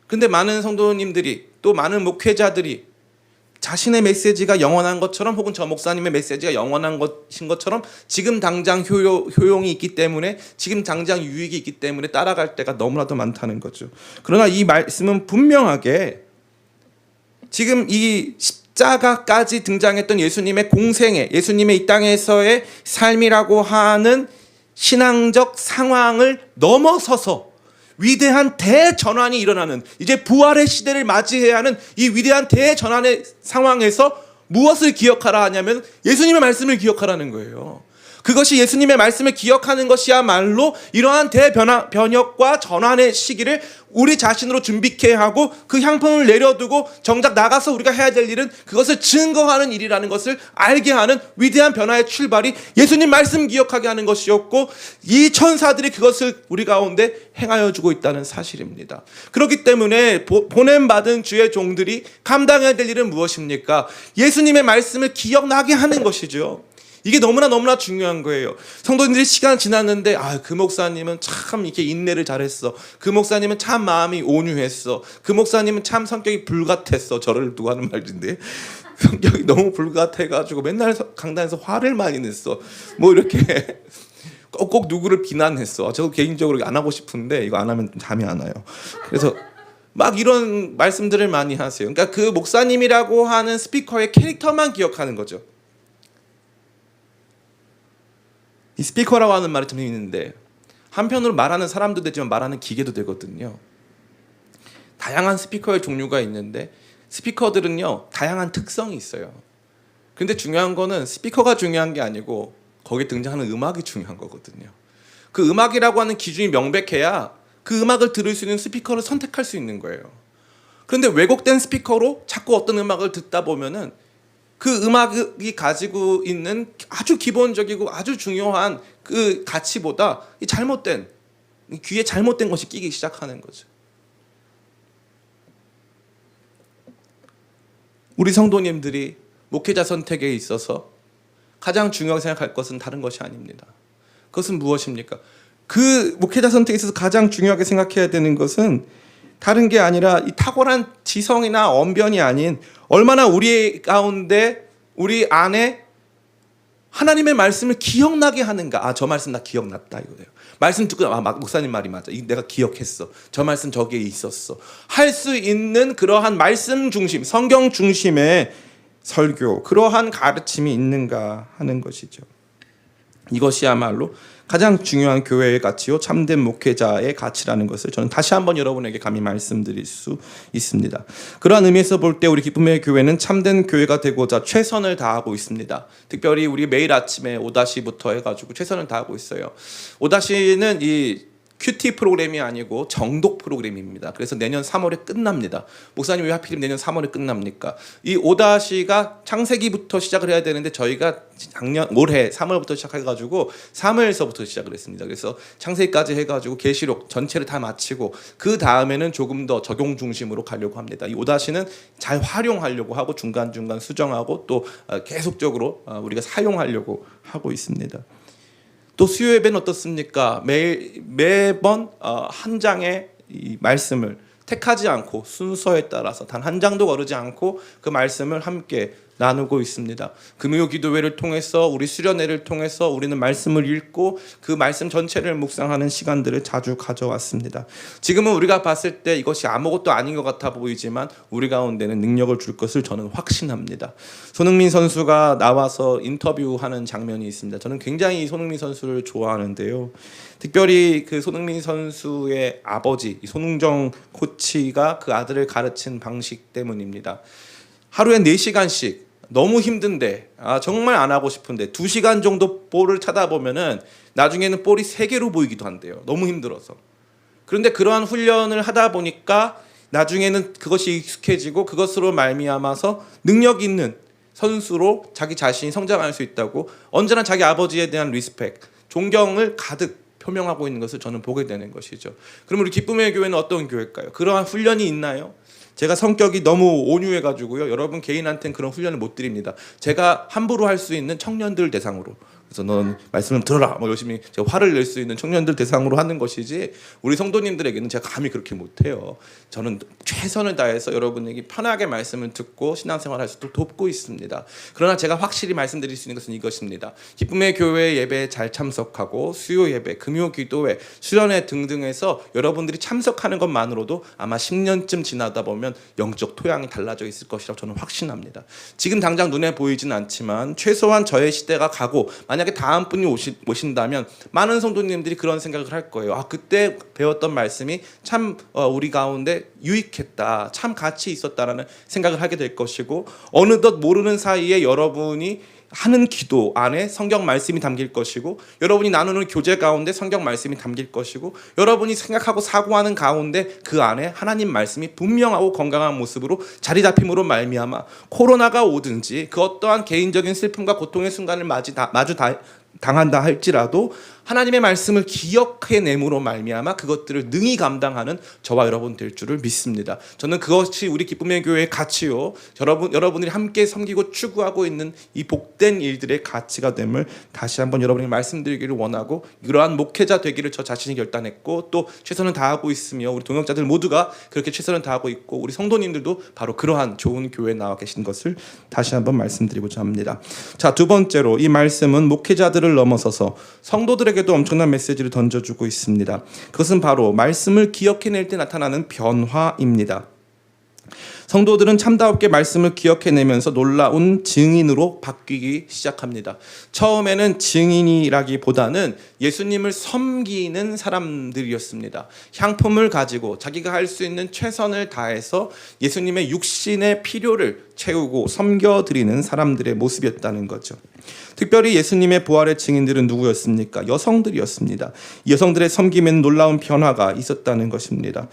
근데 많은 성도님들이 또 많은 목회자들이 자신의 메시지가 영원한 것처럼 혹은 저 목사님의 메시지가 영원한 것인 것처럼 지금 당장 효용이 있기 때문에 지금 당장 유익이 있기 때문에 따라갈 때가 너무나도 많다는 거죠. 그러나 이 말씀은 분명하게 지금 이 십자가까지 등장했던 예수님의 공생애, 예수님의 이 땅에서의 삶이라고 하는 신앙적 상황을 넘어서서 위대한 대전환이 일어나는 이제 부활의 시대를 맞이해야 하는 이 위대한 대전환의 상황에서 무엇을 기억하라 하냐면 예수님의 말씀을 기억하라는 거예요. 그것이 예수님의 말씀을 기억하는 것이야말로 이러한 대변혁과 전환의 시기를 우리 자신으로 준비케 하고 그 향품을 내려두고 정작 나가서 우리가 해야 될 일은 그것을 증거하는 일이라는 것을 알게 하는 위대한 변화의 출발이 예수님 말씀 기억하게 하는 것이었고 이 천사들이 그것을 우리 가운데 행하여 주고 있다는 사실입니다. 그렇기 때문에 보냄받은 주의 종들이 감당해야 될 일은 무엇입니까? 예수님의 말씀을 기억나게 하는 것이죠. 이게 너무나 중요한 거예요. 성도님들이 시간 지났는데 그 목사님은 참 이렇게 인내를 잘했어. 그 목사님은 참 마음이 온유했어. 그 목사님은 참 성격이 불같았어. 저를 두고 하는 말인데 성격이 너무 불같아가지고 맨날 강단에서 화를 많이 냈어. 뭐 이렇게 꼭 누구를 비난했어. 저도 개인적으로 안 하고 싶은데 이거 안 하면 잠이 안 와요. 그래서 막 이런 말씀들을 많이 하세요. 그러니까 그 목사님이라고 하는 스피커의 캐릭터만 기억하는 거죠. 이 스피커라고 하는 말이 참 있는데 한편으로 말하는 사람도 되지만 말하는 기계도 되거든요. 다양한 스피커의 종류가 있는데 스피커들은요 다양한 특성이 있어요. 근데 중요한 거는 스피커가 중요한 게 아니고 거기에 등장하는 음악이 중요한 거거든요. 그 음악이라고 하는 기준이 명백해야 그 음악을 들을 수 있는 스피커를 선택할 수 있는 거예요. 그런데 왜곡된 스피커로 자꾸 어떤 음악을 듣다 보면은 그 음악이 가지고 있는 아주 기본적이고 아주 중요한 그 가치보다 이 잘못된 귀에 잘못된 것이 끼기 시작하는 거죠. 우리 성도님들이 목회자 선택에 있어서 가장 중요하게 생각할 것은 다른 것이 아닙니다. 그것은 무엇입니까? 그 목회자 선택에 있어서 가장 중요하게 생각해야 되는 것은 다른 게 아니라 이 탁월한 지성이나 언변이 아닌 얼마나 우리 가운데 우리 안에 하나님의 말씀을 기억나게 하는가. 저 말씀 나 기억났다 이거예요. 말씀 듣고 목사님 말이 맞아. 내가 기억했어. 저 말씀 저기에 있었어. 할 수 있는 그러한 말씀 중심, 성경 중심의 설교, 그러한 가르침이 있는가 하는 것이죠. 이것이야말로 가장 중요한 교회의 가치요 참된 목회자의 가치라는 것을 저는 다시 한번 여러분에게 감히 말씀드릴 수 있습니다. 그러한 의미에서 볼 때 우리 기쁨의 교회는 참된 교회가 되고자 최선을 다하고 있습니다. 특별히 우리 매일 아침에 오다시부터 해가지고 최선을 다하고 있어요. 오다시는 이 큐티 프로그램이 아니고 정독 프로그램입니다. 그래서 내년 3월에 끝납니다. 목사님 왜 하필 내년 3월에 끝납니까? 이 오다시가 창세기부터 시작을 해야 되는데 저희가 올해 3월부터 시작해가지고 3월서부터 시작을 했습니다. 그래서 창세기까지 해가지고 계시록 전체를 다 마치고 그 다음에는 조금 더 적용 중심으로 가려고 합니다. 이 오다시는 잘 활용하려고 하고 중간중간 수정하고 또 계속적으로 우리가 사용하려고 하고 있습니다. 또 수요 예배는 어떻습니까? 매번 한 장의 이 말씀을 택하지 않고 순서에 따라서 단 한 장도 거르지 않고 그 말씀을 함께 나누고 있습니다. 금요 기도회를 통해서 우리 수련회를 통해서 우리는 말씀을 읽고 그 말씀 전체를 묵상하는 시간들을 자주 가져왔습니다. 지금은 우리가 봤을 때 이것이 아무것도 아닌 것 같아 보이지만 우리 가운데는 능력을 줄 것을 저는 확신합니다. 손흥민 선수가 나와서 인터뷰하는 장면이 있습니다. 저는 굉장히 손흥민 선수를 좋아하는데요. 특별히 그 손흥민 선수의 아버지 손흥정 코치가 그 아들을 가르친 방식 때문입니다. 하루에 4시간씩 너무 힘든데 정말 안 하고 싶은데 2시간 정도 볼을 쳐다보면은 나중에는 볼이 3개로 보이기도 한대요. 너무 힘들어서. 그런데 그러한 훈련을 하다 보니까 나중에는 그것이 익숙해지고 그것으로 말미암아서 능력 있는 선수로 자기 자신이 성장할 수 있다고 언제나 자기 아버지에 대한 리스펙, 존경을 가득 표명하고 있는 것을 저는 보게 되는 것이죠. 그럼 우리 기쁨의 교회는 어떤 교회일까요? 그러한 훈련이 있나요? 제가 성격이 너무 온유해가지고요. 여러분 개인한테는 그런 훈련을 못 드립니다. 제가 함부로 할 수 있는 청년들 대상으로. 그래서 넌 말씀을 들어라. 뭐 열심히 제가 화를 낼 수 있는 청년들 대상으로 하는 것이지 우리 성도님들에게는 제가 감히 그렇게 못해요. 저는 최선을 다해서 여러분에게 편하게 말씀을 듣고 신앙생활 할 수 있도록 돕고 있습니다. 그러나 제가 확실히 말씀드릴 수 있는 것은 이것입니다. 기쁨의 교회 예배에 잘 참석하고 수요 예배, 금요 기도회, 수련회 등등에서 여러분들이 참석하는 것만으로도 아마 10년쯤 지나다 보면 영적 토양이 달라져 있을 것이라고 저는 확신합니다. 지금 당장 눈에 보이진 않지만 최소한 저의 시대가 가고 만약에 다음 분이 오신다면 많은 성도님들이 그런 생각을 할 거예요. 그때 배웠던 말씀이 참 우리 가운데 유익했다, 참 가치 있었다라는 생각을 하게 될 것이고 어느덧 모르는 사이에 여러분이 하는 기도 안에 성경 말씀이 담길 것이고 여러분이 나누는 교제 가운데 성경 말씀이 담길 것이고 여러분이 생각하고 사고하는 가운데 그 안에 하나님 말씀이 분명하고 건강한 모습으로 자리 잡힘으로 말미암아 코로나가 오든지 그 어떠한 개인적인 슬픔과 고통의 순간을 당한다 할지라도 하나님의 말씀을 기억해냄으로 말미암아 그것들을 능히 감당하는 저와 여러분 될 줄을 믿습니다. 저는 그것이 우리 기쁨의 교회의 가치요. 여러분들이 함께 섬기고 추구하고 있는 이 복된 일들의 가치가 됨을 다시 한번 여러분에게 말씀드리기를 원하고 이러한 목회자 되기를 저 자신이 결단했고 또 최선을 다하고 있으며 우리 동역자들 모두가 그렇게 최선을 다하고 있고 우리 성도님들도 바로 그러한 좋은 교회에 나와 계신 것을 다시 한번 말씀드리고자 합니다. 자, 두 번째로 이 말씀은 목회자들을 넘어서서 성도들에게도 엄청난 메시지를 던져주고 있습니다. 그것은 바로 말씀을 기억해낼 때 나타나는 변화입니다. 성도들은 참다롭게 말씀을 기억해내면서 놀라운 증인으로 바뀌기 시작합니다. 처음에는 증인이라기보다는 예수님을 섬기는 사람들이었습니다. 향품을 가지고 자기가 할 수 있는 최선을 다해서 예수님의 육신의 필요를 채우고 섬겨드리는 사람들의 모습이었다는 거죠. 특별히 예수님의 부활의 증인들은 누구였습니까? 여성들이었습니다. 여성들의 섬김에는 놀라운 변화가 있었다는 것입니다.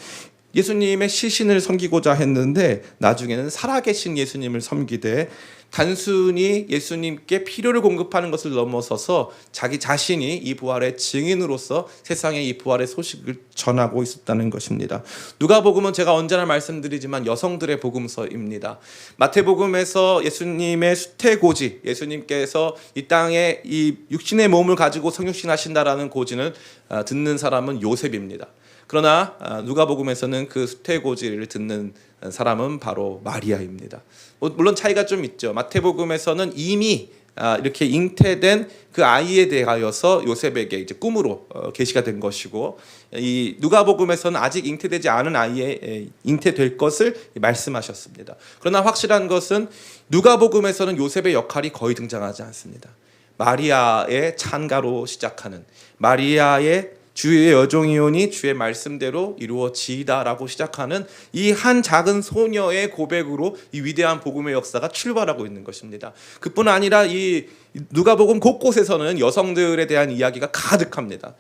예수님의 시신을 섬기고자 했는데 나중에는 살아계신 예수님을 섬기되 단순히 예수님께 필요를 공급하는 것을 넘어서서 자기 자신이 이 부활의 증인으로서 세상에 이 부활의 소식을 전하고 있었다는 것입니다. 누가복음은 제가 언제나 말씀드리지만 여성들의 복음서입니다. 마태복음에서 예수님의 수태고지, 예수님께서 이 땅에 이 육신의 몸을 가지고 성육신하신다라는 고지를 듣는 사람은 요셉입니다. 그러나 누가복음에서는 그 수태고지를 듣는 사람은 바로 마리아입니다. 물론 차이가 좀 있죠. 마태복음에서는 이미 이렇게 잉태된 그 아이에 대하여서 요셉에게 이제 꿈으로 계시가 된 것이고 이 누가복음에서는 아직 잉태되지 않은 아이에 잉태될 것을 말씀하셨습니다. 그러나 확실한 것은 누가복음에서는 요셉의 역할이 거의 등장하지 않습니다. 마리아의 찬가로 시작하는 마리아의 주의 여종이오니 주의 말씀대로 이루어지이다라고 시작하는 이 한 작은 소녀의 고백으로 이 위대한 복음의 역사가 출발하고 있는 것입니다. 그뿐 아니라 이 누가복음 곳곳에서는 여성들에 대한 이야기가 가득합니다.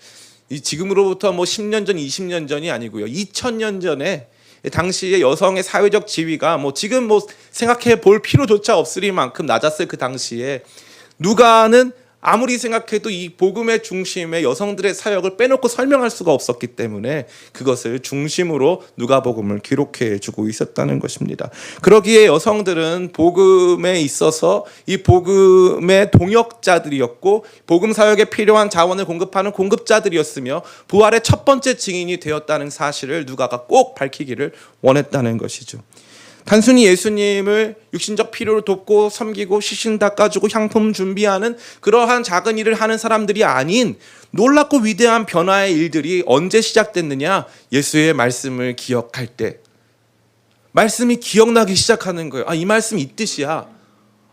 이 지금으로부터 10년 전, 20년 전이 아니고요. 2000년 전에 당시의 여성의 사회적 지위가 지금 생각해 볼 필요조차 없으리만큼 낮았을 그 당시에 누가는 아무리 생각해도 이 복음의 중심에 여성들의 사역을 빼놓고 설명할 수가 없었기 때문에 그것을 중심으로 누가복음을 기록해 주고 있었다는 것입니다. 그러기에 여성들은 복음에 있어서 이 복음의 동역자들이었고 복음 사역에 필요한 자원을 공급하는 공급자들이었으며 부활의 첫 번째 증인이 되었다는 사실을 누가가 꼭 밝히기를 원했다는 것이죠. 단순히 예수님을 육신적 필요를 돕고 섬기고 시신 닦아주고 향품 준비하는 그러한 작은 일을 하는 사람들이 아닌 놀랍고 위대한 변화의 일들이 언제 시작됐느냐? 예수의 말씀을 기억할 때. 말씀이 기억나기 시작하는 거예요. 이 말씀이 이 뜻이야.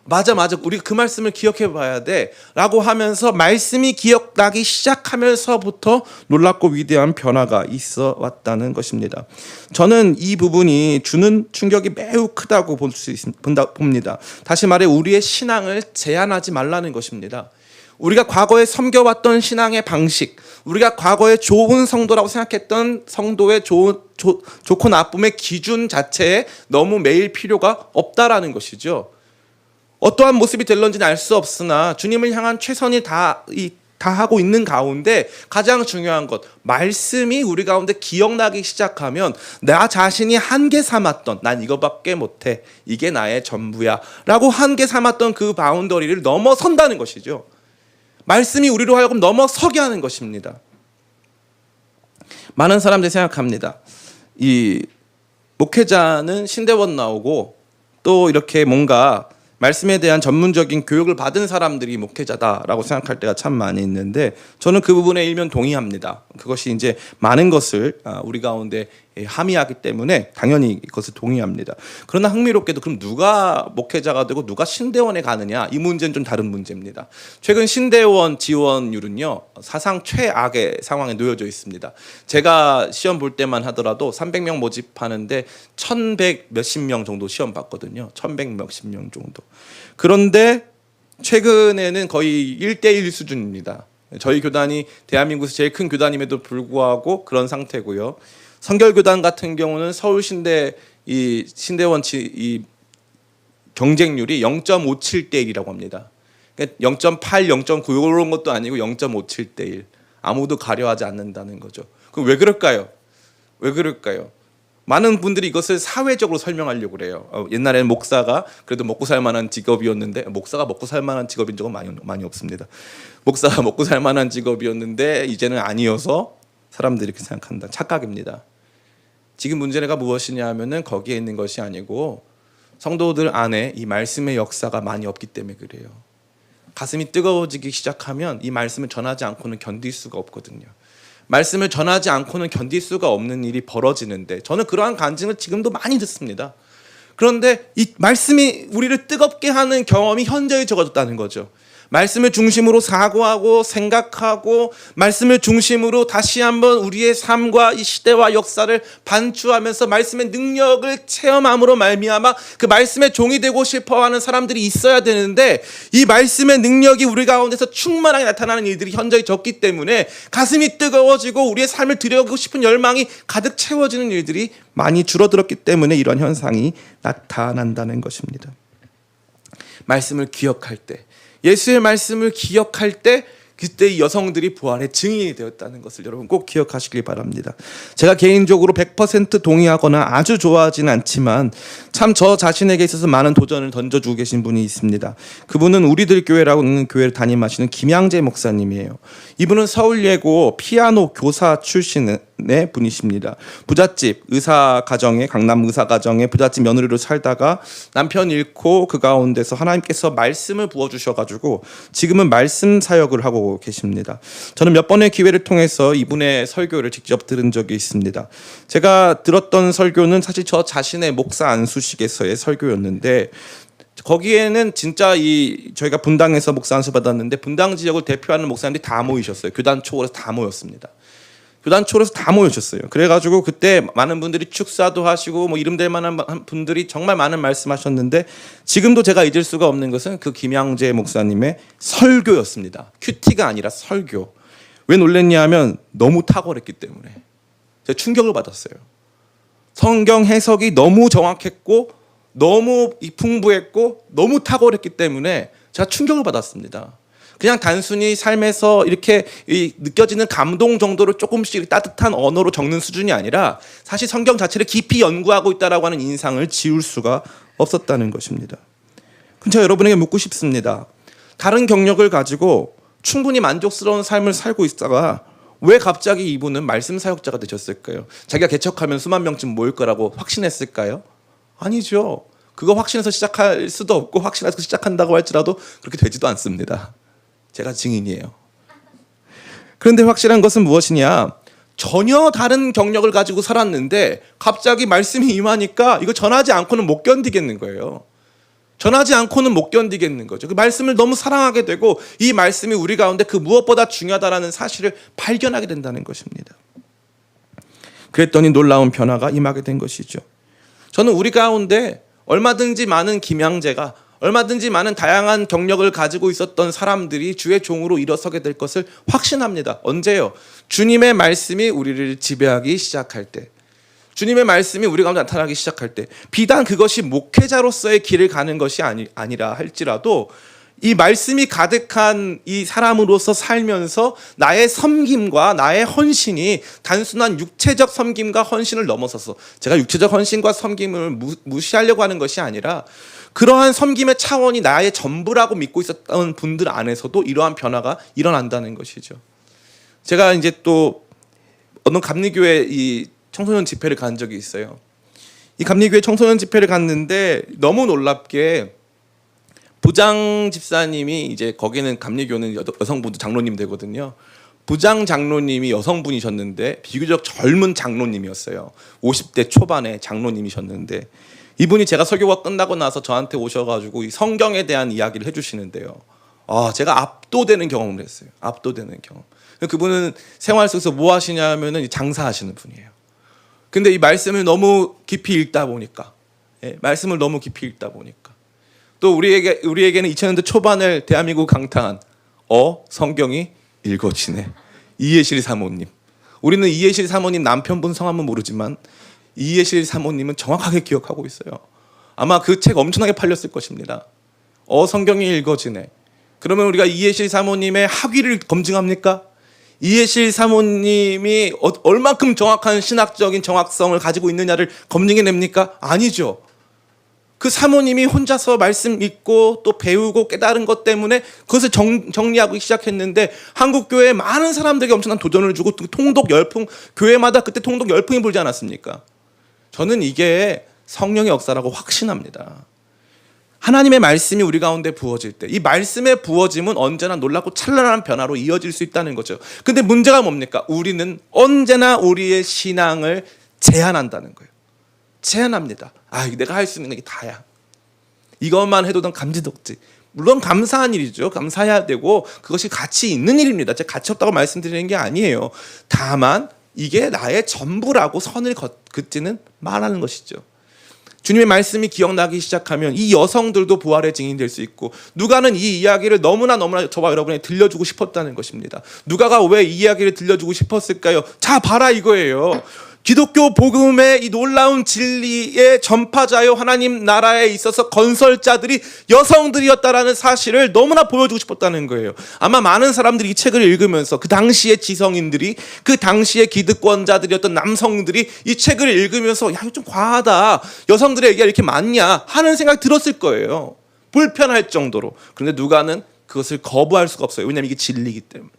맞아. 우리가 그 말씀을 기억해 봐야 돼. 라고 하면서 말씀이 기억나기 시작하면서부터 놀랍고 위대한 변화가 있어 왔다는 것입니다. 저는 이 부분이 주는 충격이 매우 크다고 봅니다. 다시 말해 우리의 신앙을 제한하지 말라는 것입니다. 우리가 과거에 섬겨왔던 신앙의 방식, 우리가 과거에 좋은 성도라고 생각했던 성도의 좋고 나쁨의 기준 자체에 너무 매일 필요가 없다라는 것이죠. 어떠한 모습이 될런지는 알 수 없으나 주님을 향한 최선이 다하고 있는 가운데 가장 중요한 것, 말씀이 우리 가운데 기억나기 시작하면 나 자신이 한계 삼았던, 난 이거밖에 못해, 이게 나의 전부야 라고 한계 삼았던 그 바운더리를 넘어선다는 것이죠. 말씀이 우리로 하여금 넘어서게 하는 것입니다. 많은 사람들이 생각합니다. 이 목회자는 신대원 나오고 또 이렇게 뭔가 말씀에 대한 전문적인 교육을 받은 사람들이 목회자다라고 생각할 때가 참 많이 있는데 저는 그 부분에 일면 동의합니다. 그것이 이제 많은 것을 우리 가운데 함의하기 때문에 당연히 그것을 동의합니다. 그러나 흥미롭게도 그럼 누가 목회자가 되고 누가 신대원에 가느냐, 이 문제는 좀 다른 문제입니다. 최근 신대원 지원율은요 사상 최악의 상황에 놓여져 있습니다. 제가 시험 볼 때만 하더라도 300명 모집하는데 1100 몇십 명 정도 시험 봤거든요. 1100 몇십 명 정도. 그런데 최근에는 거의 1대1 수준입니다. 저희 교단이 대한민국에서 제일 큰 교단임에도 불구하고 그런 상태고요. 성결교단 같은 경우는 서울신대 이 신대원 이 경쟁률이 0.57대 1이라고 합니다. 그러니까 0.8, 0.9 이런 것도 아니고 0.57대 1. 아무도 가려하지 않는다는 거죠. 그럼 왜 그럴까요? 왜 그럴까요? 많은 분들이 이것을 사회적으로 설명하려고 그래요. 옛날에는 목사가 그래도 먹고 살 만한 직업이었는데, 목사가 먹고 살 만한 직업인 적은 많이 없습니다. 목사가 먹고 살 만한 직업이었는데 이제는 아니어서 사람들이 그렇게 생각한다. 착각입니다. 지금 문제가 무엇이냐 하면은 거기에 있는 것이 아니고 성도들 안에 이 말씀의 역사가 많이 없기 때문에 그래요. 가슴이 뜨거워지기 시작하면 이 말씀을 전하지 않고는 견딜 수가 없거든요. 말씀을 전하지 않고는 견딜 수가 없는 일이 벌어지는데 저는 그러한 간증을 지금도 많이 듣습니다. 그런데 이 말씀이 우리를 뜨겁게 하는 경험이 현저히 적어졌다는 거죠. 말씀을 중심으로 사고하고 생각하고 말씀을 중심으로 다시 한번 우리의 삶과 이 시대와 역사를 반추하면서 말씀의 능력을 체험함으로 말미암아 그 말씀의 종이 되고 싶어하는 사람들이 있어야 되는데 이 말씀의 능력이 우리 가운데서 충만하게 나타나는 일들이 현저히 적기 때문에 가슴이 뜨거워지고 우리의 삶을 드려보고 싶은 열망이 가득 채워지는 일들이 많이 줄어들었기 때문에 이런 현상이 나타난다는 것입니다. 말씀을 기억할 때, 예수의 말씀을 기억할 때 그때 이 여성들이 부활의 증인이 되었다는 것을 여러분 꼭 기억하시길 바랍니다. 제가 개인적으로 100% 동의하거나 아주 좋아하지는 않지만 참 저 자신에게 있어서 많은 도전을 던져주고 계신 분이 있습니다. 그분은 우리들 교회라고 하는 교회를 담임하시는 김양재 목사님이에요. 이분은 서울예고 피아노 교사 출신의 분이십니다. 부잣집 의사 가정에, 강남 의사 가정에 부잣집 며느리로 살다가 남편 잃고 그 가운데서 하나님께서 말씀을 부어주셔가지고 지금은 말씀 사역을 하고 계십니다. 저는 몇 번의 기회를 통해서 이분의 설교를 직접 들은 적이 있습니다. 제가 들었던 설교는 사실 저 자신의 목사 안수식에서의 설교였는데 거기에는 진짜 저희가 분당에서 목사 안수 받았는데 분당 지역을 대표하는 목사님들이 다 모이셨어요. 교단 초월에서 다 모였습니다. 교단 초월에서 다 모여졌어요. 그래가지고 그때 많은 분들이 축사도 하시고 뭐 이름 될 만한 분들이 정말 많은 말씀하셨는데 지금도 제가 잊을 수가 없는 것은 그 김양재 목사님의 설교였습니다. 큐티가 아니라 설교. 왜 놀랬냐 하면 너무 탁월했기 때문에 제가 충격을 받았어요. 성경 해석이 너무 정확했고 너무 풍부했고 너무 탁월했기 때문에 제가 충격을 받았습니다. 그냥 단순히 삶에서 이렇게 느껴지는 감동 정도를 조금씩 따뜻한 언어로 적는 수준이 아니라 사실 성경 자체를 깊이 연구하고 있다라고 하는 인상을 지울 수가 없었다는 것입니다. 그럼 제가 여러분에게 묻고 싶습니다. 다른 경력을 가지고 충분히 만족스러운 삶을 살고 있다가 왜 갑자기 이분은 말씀 사역자가 되셨을까요? 자기가 개척하면 수만 명쯤 모일 거라고 확신했을까요? 아니죠. 그거 확신해서 시작할 수도 없고 확신해서 시작한다고 할지라도 그렇게 되지도 않습니다. 제가 증인이에요. 그런데 확실한 것은 무엇이냐? 전혀 다른 경력을 가지고 살았는데 갑자기 말씀이 임하니까 이거 전하지 않고는 못 견디겠는 거예요. 전하지 않고는 못 견디겠는 거죠. 그 말씀을 너무 사랑하게 되고 이 말씀이 우리 가운데 그 무엇보다 중요하다는 사실을 발견하게 된다는 것입니다. 그랬더니 놀라운 변화가 임하게 된 것이죠. 저는 우리 가운데 얼마든지 많은 김양재가 얼마든지 많은 다양한 경력을 가지고 있었던 사람들이 주의 종으로 일어서게 될 것을 확신합니다. 언제요? 주님의 말씀이 우리를 지배하기 시작할 때, 주님의 말씀이 우리 가운데 나타나기 시작할 때, 비단 그것이 목회자로서의 길을 가는 것이 아니라 할지라도 이 말씀이 가득한 이 사람으로서 살면서 나의 섬김과 나의 헌신이 단순한 육체적 섬김과 헌신을 넘어서서, 제가 육체적 헌신과 섬김을 무시하려고 하는 것이 아니라 그러한 섬김의 차원이 나의 전부라고 믿고 있었던 분들 안에서도 이러한 변화가 일어난다는 것이죠. 제가 이제 또 어느 감리교회 이 청소년 집회를 간 적이 있어요. 이 감리교회 청소년 집회를 갔는데 너무 놀랍게 부장 집사님이, 이제 거기는 감리교는 여성분도 장로님 되거든요. 부장 장로님이 여성분이셨는데 비교적 젊은 장로님이었어요. 50대 초반의 장로님이셨는데 이분이 제가 설교가 끝나고 나서 저한테 오셔가지고 이 성경에 대한 이야기를 해주시는데요. 제가 압도되는 경험을 했어요. 압도되는 경험. 그분은 생활 속에서 뭐 하시냐면은 장사하시는 분이에요. 근데 이 말씀을 너무 깊이 읽다 보니까, 말씀을 너무 깊이 읽다 보니까 또 우리에게는 2000년대 초반을 대한민국 강타한 성경이 읽어지네. 이해실 사모님. 우리는 이해실 사모님 남편분 성함은 모르지만 이해실 사모님은 정확하게 기억하고 있어요. 아마 그 책 엄청나게 팔렸을 것입니다. 성경이 읽어지네. 그러면 우리가 이해실 사모님의 학위를 검증합니까? 이해실 사모님이 얼만큼 정확한 신학적인 정확성을 가지고 있느냐를 검증해냅니까? 아니죠. 그 사모님이 혼자서 말씀 읽고 또 배우고 깨달은 것 때문에 그것을 정리하고 시작했는데 한국교회에 많은 사람들에게 엄청난 도전을 주고 통독 열풍, 교회마다 그때 통독 열풍이 불지 않았습니까? 저는 이게 성령의 역사라고 확신합니다. 하나님의 말씀이 우리 가운데 부어질 때 이 말씀의 부어짐은 언제나 놀랍고 찬란한 변화로 이어질 수 있다는 거죠. 근데 문제가 뭡니까? 우리는 언제나 우리의 신앙을 제한한다는 거예요. 제한합니다. 내가 할 수 있는 게 다야. 이것만 해도 난 감지덕지. 물론 감사한 일이죠. 감사해야 되고 그것이 가치 있는 일입니다. 제가 가치 없다고 말씀드리는 게 아니에요. 다만 이게 나의 전부라고 선을 긋지는 말하는 것이죠. 주님의 말씀이 기억나기 시작하면 이 여성들도 부활의 증인이 될 수 있고, 누가는 이 이야기를 너무나 저와 여러분에게 들려주고 싶었다는 것입니다. 누가가 왜 이 이야기를 들려주고 싶었을까요? 자, 봐라 이거예요. 기독교 복음의 이 놀라운 진리의 전파자요 하나님 나라에 있어서 건설자들이 여성들이었다라는 사실을 너무나 보여주고 싶었다는 거예요. 아마 많은 사람들이 이 책을 읽으면서 그 당시의 지성인들이, 그 당시의 기득권자들이었던 남성들이 이 책을 읽으면서 이거 좀 과하다, 여성들의 얘기가 이렇게 많냐 하는 생각이 들었을 거예요. 불편할 정도로. 그런데 누가는 그것을 거부할 수가 없어요. 왜냐하면 이게 진리이기 때문에.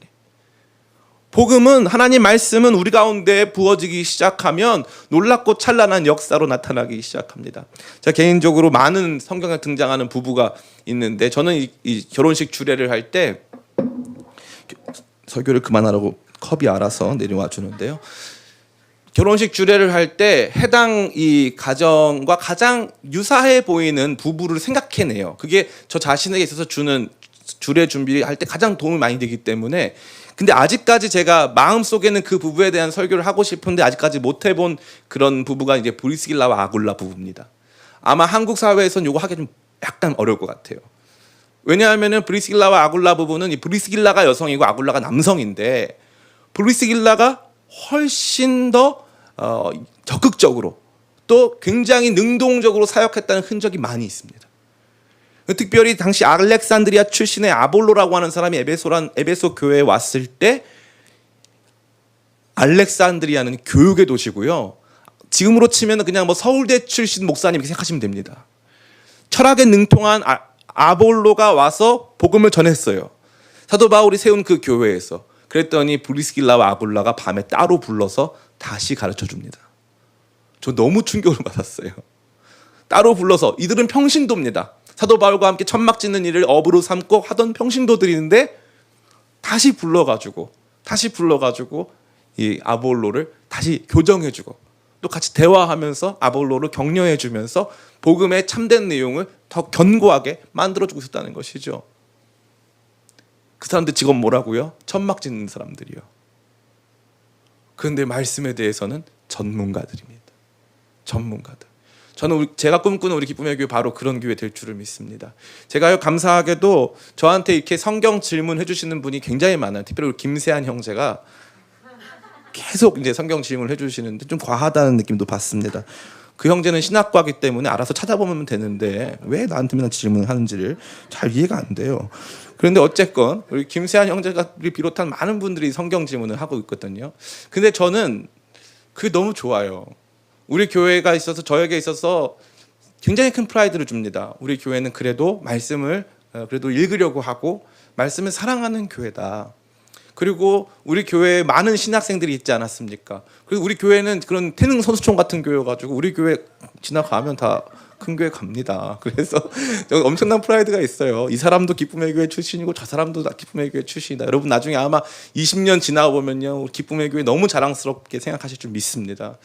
복음은, 하나님 말씀은 우리 가운데 부어지기 시작하면 놀랍고 찬란한 역사로 나타나기 시작합니다. 제가 개인적으로 많은 성경에 등장하는 부부가 있는데, 저는 이 결혼식 주례를 할 때 설교를 그만하라고 컵이 알아서 내려와 주는데요. 결혼식 주례를 할 때 해당 이 가정과 가장 유사해 보이는 부부를 생각해내요. 그게 저 자신에게 있어서 주는 주례 준비할 때 가장 도움이 많이 되기 때문에. 근데 아직까지 제가 마음속에는 그 부부에 대한 설교를 하고 싶은데 아직까지 못 해본 그런 부부가 이제 브리스길라와 아굴라 부부입니다. 아마 한국 사회에서는 이거 하기 좀 약간 어려울 것 같아요. 왜냐하면은 브리스길라와 아굴라 부부는, 이 브리스길라가 여성이고 아굴라가 남성인데, 브리스길라가 훨씬 더 적극적으로 또 굉장히 능동적으로 사역했다는 흔적이 많이 있습니다. 특별히 당시 알렉산드리아 출신의 아볼로라고 하는 사람이 에베소 교회에 왔을 때, 알렉산드리아는 교육의 도시고요. 지금으로 치면 그냥 서울대 출신 목사님 이렇게 생각하시면 됩니다. 철학에 능통한 아볼로가 와서 복음을 전했어요. 사도 바울이 세운 그 교회에서. 그랬더니 브리스길라와 아굴라가 밤에 따로 불러서 다시 가르쳐 줍니다. 저 너무 충격을 받았어요. 따로 불러서 이들은 평신도입니다. 사도 바울과 함께 천막 짓는 일을 업으로 삼고 하던 평신도들인데 다시 불러가지고 이 아볼로를 다시 교정해주고 또 같이 대화하면서 아볼로를 격려해주면서 복음의 참된 내용을 더 견고하게 만들어주고 있었다는 것이죠. 그 사람들 직업 뭐라고요? 천막 짓는 사람들이요. 그런데 말씀에 대해서는 전문가들입니다. 전문가들. 저는 제가 꿈꾸는 우리 기쁨의 교회 바로 그런 교회 될 줄을 믿습니다. 제가요 감사하게도 저한테 이렇게 성경 질문해 주시는 분이 굉장히 많아요. 특별히 우리 김세한 형제가 계속 이제 성경 질문을 해주시는데 좀 과하다는 느낌도 받습니다. 그 형제는 신학과이기 때문에 알아서 찾아보면 되는데 왜 나한테 맨날 질문을 하는지를 잘 이해가 안 돼요. 그런데 어쨌건 우리 김세한 형제가 비롯한 많은 분들이 성경 질문을 하고 있거든요. 근데 저는 그게 너무 좋아요. 우리 교회가 있어서 저에게 있어서 굉장히 큰 프라이드를 줍니다. 우리 교회는 그래도 말씀을 그래도 읽으려고 하고 말씀을 사랑하는 교회다. 그리고 우리 교회에 많은 신학생들이 있지 않았습니까? 그리고 우리 교회는 그런 태능 선수촌 같은 교회여가지고 우리 교회 지나가면 다 큰 교회 갑니다. 그래서 엄청난 프라이드가 있어요. 이 사람도 기쁨의 교회 출신이고 저 사람도 기쁨의 교회 출신이다. 여러분 나중에 아마 20년 지나고 보면요, 기쁨의 교회 너무 자랑스럽게 생각하실 줄 믿습니다.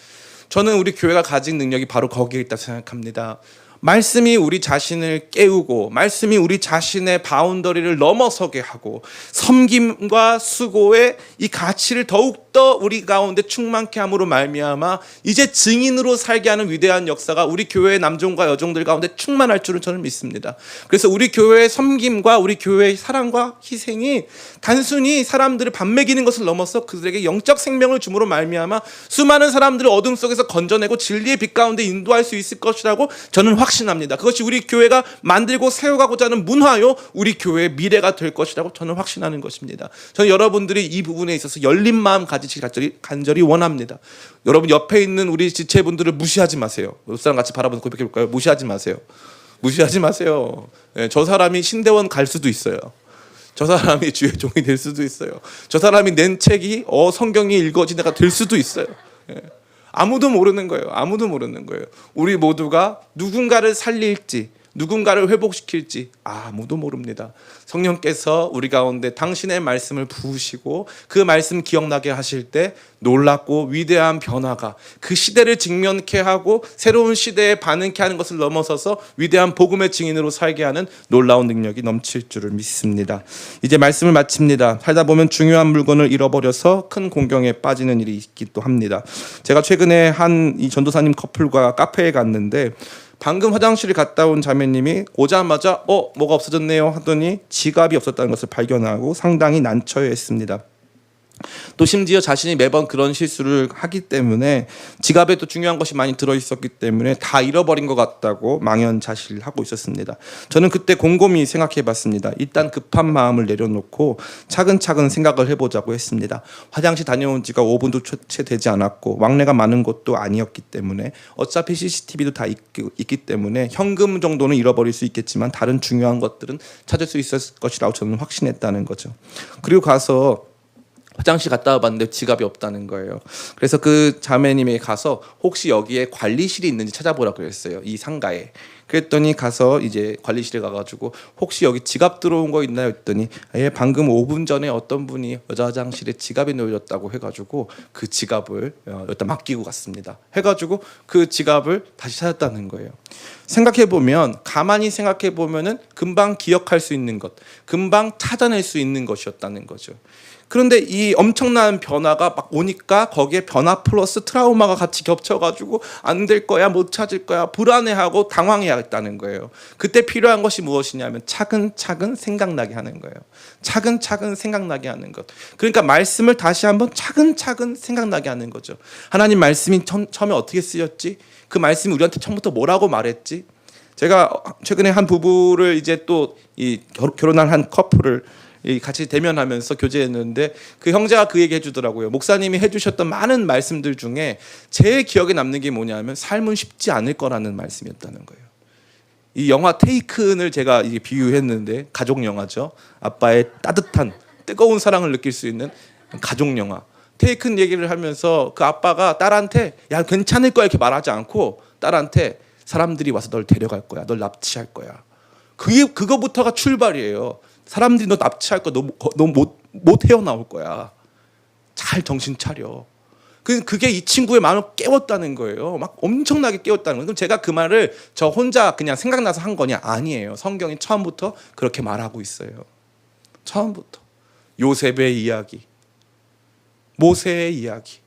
저는 우리 교회가 가진 능력이 바로 거기에 있다고 생각합니다. 말씀이 우리 자신을 깨우고 말씀이 우리 자신의 바운더리를 넘어서게 하고 섬김과 수고의 이 가치를 더욱더 우리 가운데 충만케 함으로 말미암아 이제 증인으로 살게 하는 위대한 역사가 우리 교회의 남종과 여종들 가운데 충만할 줄을 저는 믿습니다. 그래서 우리 교회의 섬김과 우리 교회의 사랑과 희생이 단순히 사람들을 밥 먹이는 것을 넘어서 그들에게 영적 생명을 줌으로 말미암아 수많은 사람들을 어둠 속에서 건져내고 진리의 빛 가운데 인도할 수 있을 것이라고 저는 확신합니다. 그것이 우리 교회가 만들고 세워가고자 하는 문화요, 우리 교회의 미래가 될 것이라고 저는 확신하는 것입니다. 저는 여러분들이 이 부분에 있어서 열린 마음 가지시기 간절히 원합니다. 여러분 옆에 있는 우리 지체분들을 무시하지 마세요. 옆 사람 같이 바라보는 고백해 볼까요? 무시하지 마세요. 무시하지 마세요. 저 사람이 신대원 갈 수도 있어요. 저 사람이 주의 종이 될 수도 있어요. 저 사람이 낸 책이 성경이 읽어진 애가 될 수도 있어요. 아무도 모르는 거예요. 아무도 모르는 거예요. 우리 모두가 누군가를 살릴지 누군가를 회복시킬지 아무도 모릅니다. 성령께서 우리 가운데 당신의 말씀을 부으시고 그 말씀 기억나게 하실 때 놀랍고 위대한 변화가 그 시대를 직면케 하고 새로운 시대에 반응케 하는 것을 넘어서서 위대한 복음의 증인으로 살게 하는 놀라운 능력이 넘칠 줄을 믿습니다. 이제 말씀을 마칩니다. 살다 보면 중요한 물건을 잃어버려서 큰 공경에 빠지는 일이 있기도 합니다. 제가 최근에 한 이 전도사님 커플과 카페에 갔는데 방금 화장실을 갔다 온 자매님이 오자마자 뭐가 없어졌네요 하더니 지갑이 없었다는 것을 발견하고 상당히 난처해했습니다. 또 심지어 자신이 매번 그런 실수를 하기 때문에 지갑에 또 중요한 것이 많이 들어있었기 때문에 다 잃어버린 것 같다고 망연자실하고 있었습니다. 저는 그때 곰곰이 생각해봤습니다. 일단 급한 마음을 내려놓고 차근차근 생각을 해보자고 했습니다. 화장실 다녀온 지가 5분도 채 되지 않았고 왕래가 많은 곳도 아니었기 때문에 어차피 CCTV도 다 있기 때문에 현금 정도는 잃어버릴 수 있겠지만 다른 중요한 것들은 찾을 수 있을 것이라고 저는 확신했다는 거죠. 그리고 가서 화장실 갔다 와봤는데 지갑이 없다는 거예요. 그래서 그 자매님이 가서 혹시 여기에 관리실이 있는지 찾아보라 그랬어요. 이 상가에. 그랬더니 가서 이제 관리실에 가가지고 혹시 여기 지갑 들어온 거 있나요? 했더니 방금 5분 전에 어떤 분이 여자 화장실에 지갑이 놓여졌다고 해가지고 그 지갑을 여기다 맡기고 갔습니다. 해가지고 그 지갑을 다시 찾았다는 거예요. 생각해보면 가만히 생각해보면은 금방 기억할 수 있는 것, 금방 찾아낼 수 있는 것이었다는 거죠. 그런데 이 엄청난 변화가 막 오니까 거기에 변화 플러스 트라우마가 같이 겹쳐가지고 안 될 거야, 못 찾을 거야, 불안해하고 당황해야겠다는 거예요. 그때 필요한 것이 무엇이냐면 차근차근 생각나게 하는 거예요. 차근차근 생각나게 하는 것. 그러니까 말씀을 다시 한번 차근차근 생각나게 하는 거죠. 하나님 말씀이 처음에 어떻게 쓰였지? 그 말씀이 우리한테 처음부터 뭐라고 말했지? 제가 최근에 한 부부를 이제 또 이 결혼한 한 커플을 같이 대면하면서 교제했는데 그 형제가 그 얘기 해주더라고요. 목사님이 해주셨던 많은 말씀들 중에 제일 기억에 남는 게 뭐냐면 삶은 쉽지 않을 거라는 말씀이었다는 거예요. 이 영화 테이큰을 제가 비유했는데 가족 영화죠. 아빠의 따뜻한 뜨거운 사랑을 느낄 수 있는 가족 영화. 테이큰 얘기를 하면서 그 아빠가 딸한테 야 괜찮을 거야 이렇게 말하지 않고 딸한테 사람들이 와서 널 데려갈 거야. 널 납치할 거야. 그거부터가 출발이에요. 사람들이 너 납치할 거야. 너 못 헤어나올 거야. 잘 정신 차려. 그게 이 친구의 마음을 깨웠다는 거예요. 막 엄청나게 깨웠다는 거예요. 그럼 제가 그 말을 저 혼자 그냥 생각나서 한 거냐? 아니에요. 성경이 처음부터 그렇게 말하고 있어요. 처음부터. 요셉의 이야기, 모세의 이야기.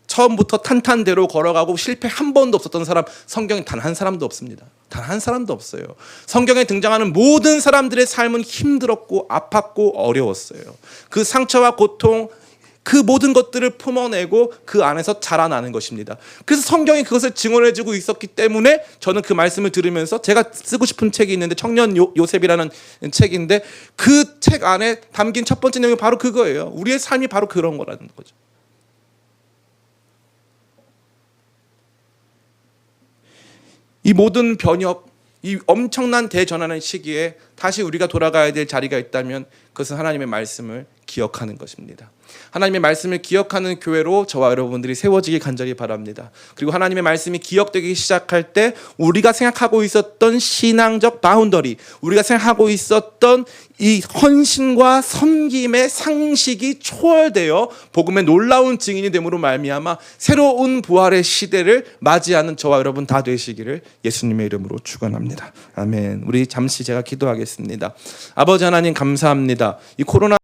처음부터 탄탄대로 걸어가고 실패 한 번도 없었던 사람, 성경에 단 한 사람도 없습니다. 단 한 사람도 없어요. 성경에 등장하는 모든 사람들의 삶은 힘들었고 아팠고 어려웠어요. 그 상처와 고통, 그 모든 것들을 품어내고 그 안에서 자라나는 것입니다. 그래서 성경이 그것을 증언해주고 있었기 때문에 저는 그 말씀을 들으면서 제가 쓰고 싶은 책이 있는데 청년 요셉이라는 책인데 그 책 안에 담긴 첫 번째 내용이 바로 그거예요. 우리의 삶이 바로 그런 거라는 거죠. 이 모든 변혁, 이 엄청난 대전환의 시기에 다시 우리가 돌아가야 될 자리가 있다면 그것은 하나님의 말씀을 기억하는 것입니다. 하나님의 말씀을 기억하는 교회로 저와 여러분들이 세워지길 간절히 바랍니다. 그리고 하나님의 말씀이 기억되기 시작할 때 우리가 생각하고 있었던 신앙적 바운더리, 우리가 생각하고 있었던 이 헌신과 섬김의 상식이 초월되어 복음의 놀라운 증인이 됨으로 말미암아 새로운 부활의 시대를 맞이하는 저와 여러분 다 되시기를 예수님의 이름으로 축원합니다. 아멘. 우리 잠시 제가 기도하겠습니다. 아버지 하나님 감사합니다. 이 코로나